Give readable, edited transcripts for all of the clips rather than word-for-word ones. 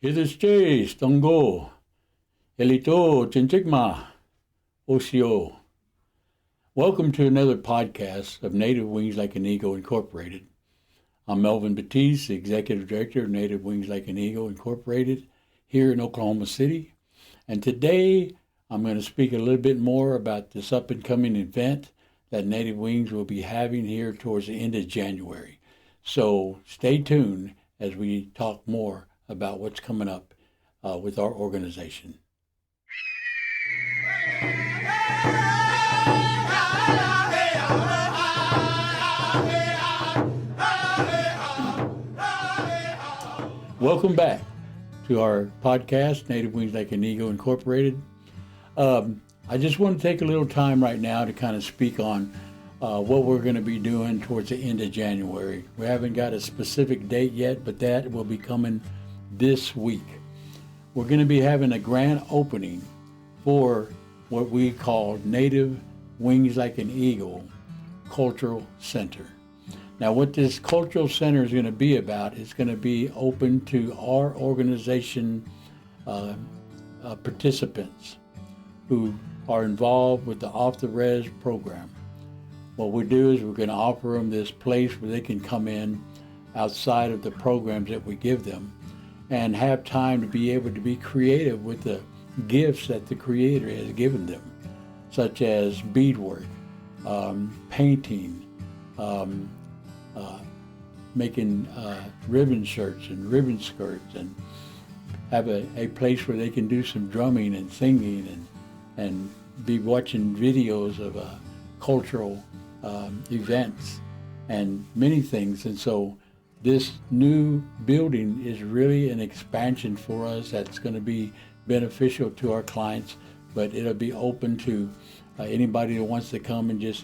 Hidische, Stongo, Elito, Chinchigma, Osio. Welcome to another podcast of Native Wings Like an Eagle Incorporated. I'm Melvin Batiste, the Executive Director of Native Wings Like an Eagle Incorporated here in Oklahoma City. And today I'm going to speak a little bit more about this up-and-coming event that Native Wings will be having here towards the end of January. So stay tuned as we talk more about what's coming up with our organization. Welcome back to our podcast, Native Wings Like an Eagle Incorporated. I just want to take a little time right now to kind of speak on what we're going to be doing towards the end of January. We haven't got a specific date yet, but that will be coming this week. We're going to be having a grand opening for what we call Native Wings Like an Eagle Cultural Center. Now, what this cultural center is going to be about, it's going to be open to our organization participants who are involved with the Off the Res program. What we do is we're going to offer them this place where they can come in outside of the programs that we give them and have time to be able to be creative with the gifts that the Creator has given them, such as beadwork, painting, making ribbon shirts and ribbon skirts, and have a place where they can do some drumming and singing and be watching videos of cultural events and many things. And so this new building is really an expansion for us that's going to be beneficial to our clients, but it'll be open to anybody that wants to come and just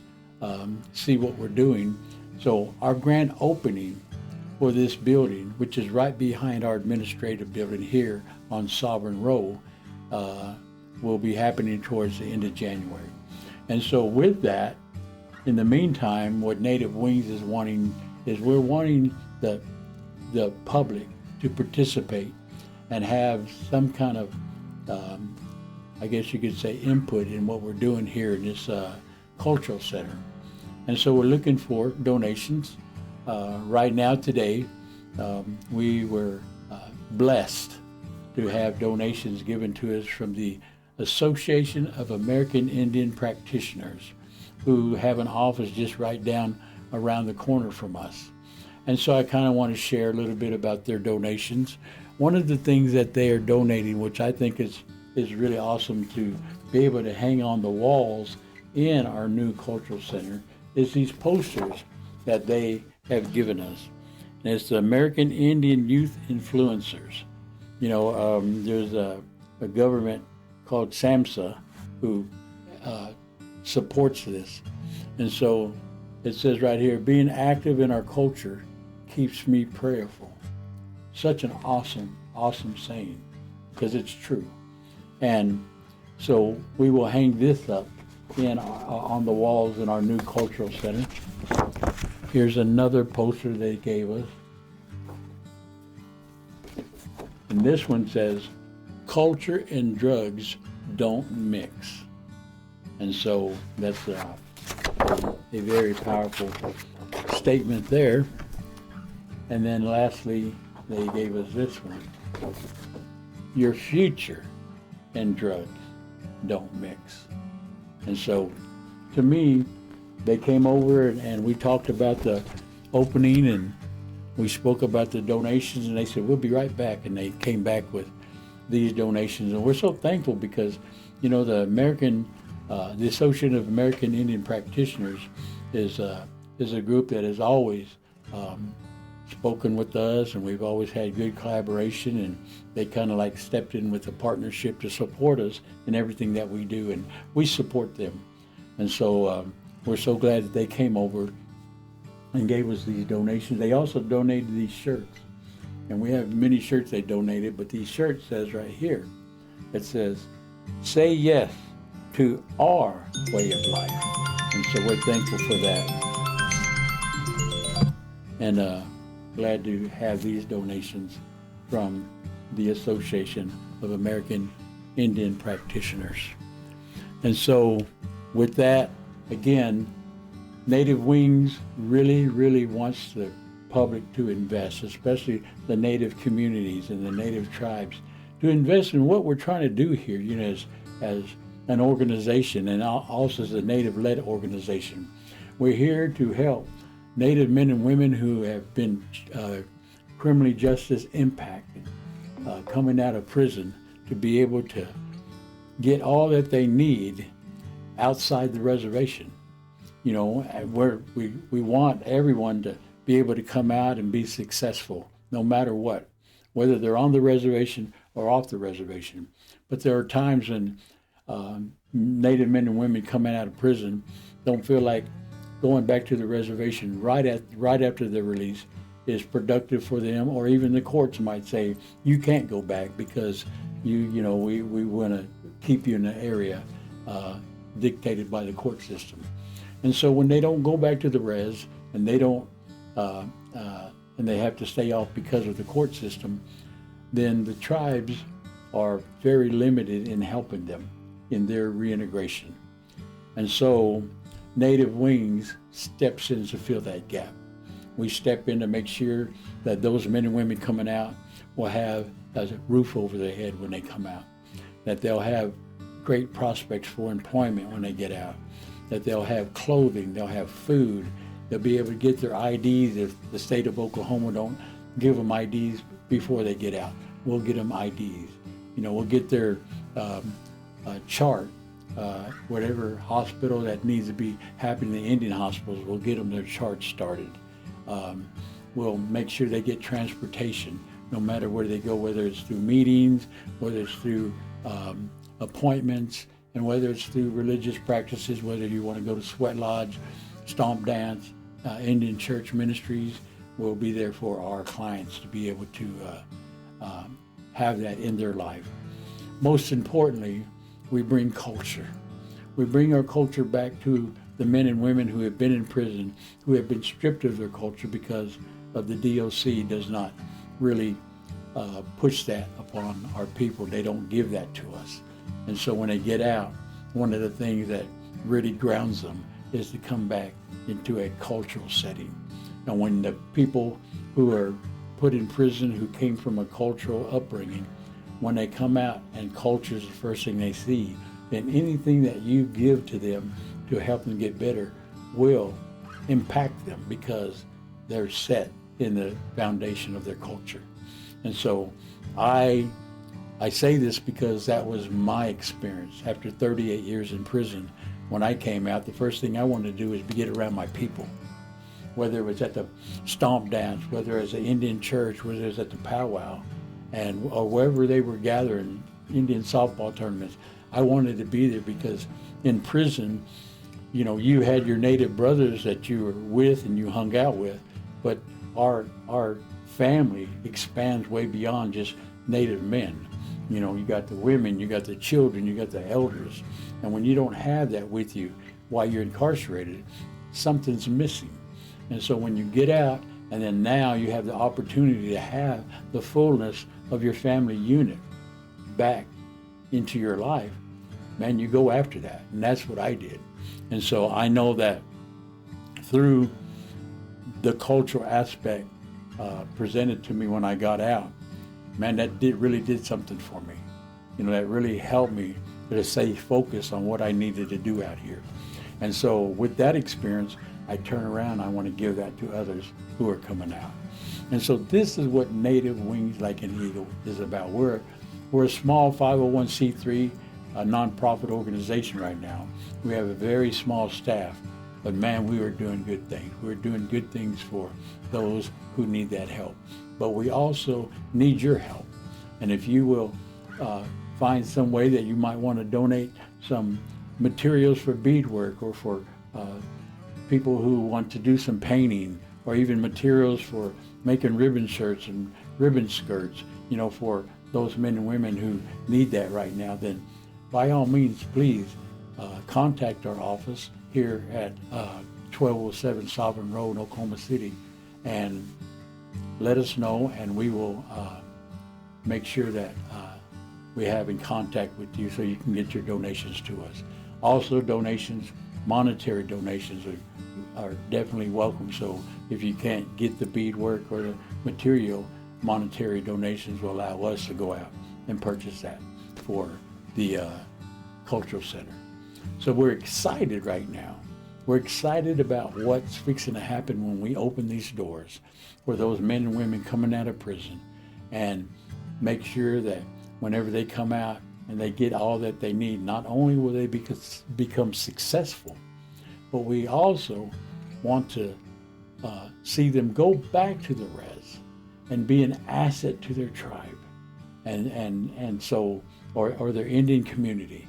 see what we're doing. So our grand opening for this building, which is right behind our administrative building here on Sovereign Row, will be happening towards the end of January. And so with that, in the meantime, what Native Wings is wanting is we're wanting the public to participate and have some kind of, I guess you could say, input in what we're doing here in this cultural center. And so we're looking for donations. Right now, today, we were blessed to have donations given to us from the Association of American Indian Practitioners, who have an office just right down around the corner from us. And so I kind of want to share a little bit about their donations. One of the things that they are donating, which I think is really awesome to be able to hang on the walls in our new cultural center, is these posters that they have given us. And it's the American Indian Youth Influencers. You know, there's a government called SAMHSA who supports this. And so it says right here, being active in our culture keeps me prayerful. Such an awesome saying, because it's true. And so we will hang this up on the walls in our new cultural center. Here's another poster they gave us. And this one says, culture and drugs don't mix. And so that's a very powerful statement there. And then lastly, they gave us this one. Your future and drugs don't mix. And so to me, they came over and we talked about the opening and we spoke about the donations, and they said, we'll be right back. And they came back with these donations. And we're so thankful because, you know, the Association of American Indian Practitioners is a group that has always spoken with us, and we've always had good collaboration, and they kind of like stepped in with a partnership to support us in everything that we do, and we support them. And so we're so glad that they came over and gave us these donations. They also donated these shirts, and we have many shirts they donated, but these shirts says right here, it says, say yes to our way of life. And so we're thankful for that. And glad to have these donations from the Association of American Indian Practitioners. And so with that, again, Native Wings really wants the public to invest, especially the Native communities and the Native tribes, to invest in what we're trying to do here, as an organization, and also as a Native-led organization. We're here to help Native men and women who have been criminally justice impacted, coming out of prison, to be able to get all that they need outside the reservation. We want everyone to be able to come out and be successful, no matter what, whether they're on the reservation or off the reservation. But there are times when Native men and women coming out of prison don't feel like going back to the reservation right after their release is productive for them, or even the courts might say, you can't go back because we want to keep you in the area dictated by the court system. And so when they don't go back to the res, and they don't and they have to stay off because of the court system, then the tribes are very limited in helping them in their reintegration. And so Native Wings steps in to fill that gap. We step in to make sure that those men and women coming out will have a roof over their head when they come out, that they'll have great prospects for employment when they get out, that they'll have clothing, they'll have food, they'll be able to get their IDs if the state of Oklahoma don't give them IDs before they get out. We'll get them IDs. We'll get their chart, whatever hospital that needs to be happening in the Indian hospitals, we'll get them their chart started. We'll make sure they get transportation, no matter where they go, whether it's through meetings, whether it's through appointments, and whether it's through religious practices, whether you want to go to sweat lodge, stomp dance, Indian church ministries. We'll be there for our clients to be able to have that in their life. Most importantly, we bring culture. We bring our culture back to the men and women who have been in prison, who have been stripped of their culture because of the DOC does not really push that upon our people. They don't give that to us. And so when they get out, one of the things that really grounds them is to come back into a cultural setting. And when the people who are put in prison who came from a cultural upbringing, when they come out and culture is the first thing they see, then anything that you give to them to help them get better will impact them because they're set in the foundation of their culture. And so I say this because that was my experience. After 38 years in prison, when I came out, the first thing I wanted to do was get around my people. Whether it was at the stomp dance, whether it was at Indian church, whether it was at the powwow, or wherever they were gathering, Indian softball tournaments, I wanted to be there because in prison, you had your Native brothers that you were with and you hung out with, but our family expands way beyond just Native men. You got the women, you got the children, you got the elders. And when you don't have that with you while you're incarcerated, something's missing. And so when you get out, and then now you have the opportunity to have the fullness of your family unit back into your life, man, you go after that. And that's what I did. And so I know that through the cultural aspect presented to me when I got out, man, that really did something for me. That really helped me to stay focused on what I needed to do out here. And so with that experience, I turn around, I want to give that to others who are coming out. And so this is what Native Wings Like an Eagle is about. We're a small 501c3 nonprofit organization right now. We have a very small staff, but man, we are doing good things. We're doing good things for those who need that help. But we also need your help. And if you will find some way that you might want to donate some materials for beadwork, or for people who want to do some painting, or even materials for making ribbon shirts and ribbon skirts, for those men and women who need that right now, then by all means, please contact our office here at 1207 Sovereign Road, Oklahoma City, and let us know, and we will make sure that we have in contact with you so you can get your donations to us. Also, donations, monetary donations are definitely welcome. So if you can't get the beadwork or the material, monetary donations will allow us to go out and purchase that for the cultural center. So we're excited right now. We're excited about what's fixing to happen when we open these doors for those men and women coming out of prison, and make sure that whenever they come out and they get all that they need, not only will they become successful, but we also want to see them go back to the res and be an asset to their tribe and so or their Indian community.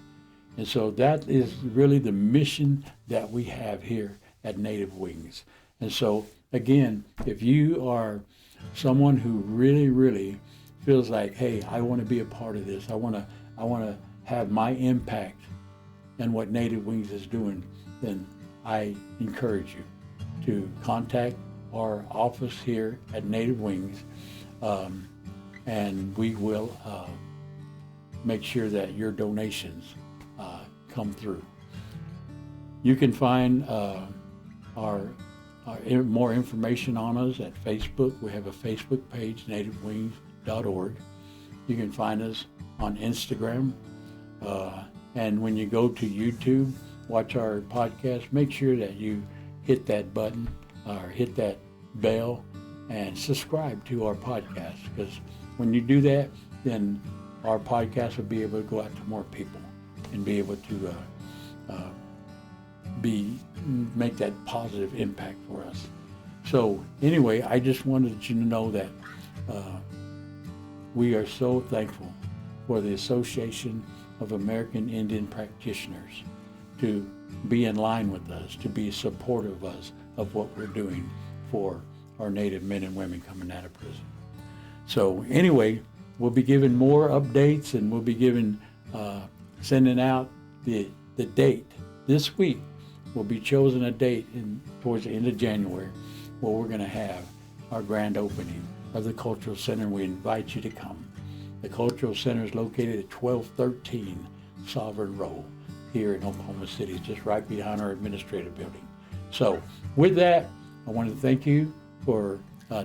And so that is really the mission that we have here at Native Wings. And so again, if you are someone who really feels like, hey, I want to be a part of this, I want to have my impact in what Native Wings is doing, then I encourage you to contact our office here at Native Wings, and we will make sure that your donations come through. You can find our more information on us at Facebook. We have a Facebook page, nativewings.org. You can find us on Instagram. And when you go to YouTube, watch our podcast, make sure that you hit that button or hit that bell and subscribe to our podcast, because when you do that, then our podcast will be able to go out to more people and be able to make that positive impact for us. So anyway, I just wanted you to know that we are so thankful for the Association of American Indian Practitioners to be in line with us, to be supportive of us, of what we're doing for our Native men and women coming out of prison. So anyway, we'll be giving more updates, and we'll be sending out the date. This week, we'll be choosing a date towards the end of January where we're going to have our grand opening of the Cultural Center. We invite you to come. The Cultural Center is located at 1213 Sovereign Road here in Oklahoma City, just right behind our administrative building. So with that, I want to thank you for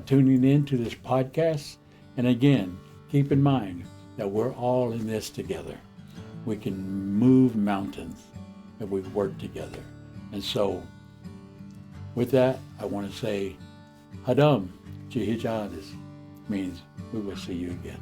tuning in to this podcast. And again, keep in mind that we're all in this together. We can move mountains if we work together. And so with that, I want to say, Hadam Jihijadis, means we will see you again.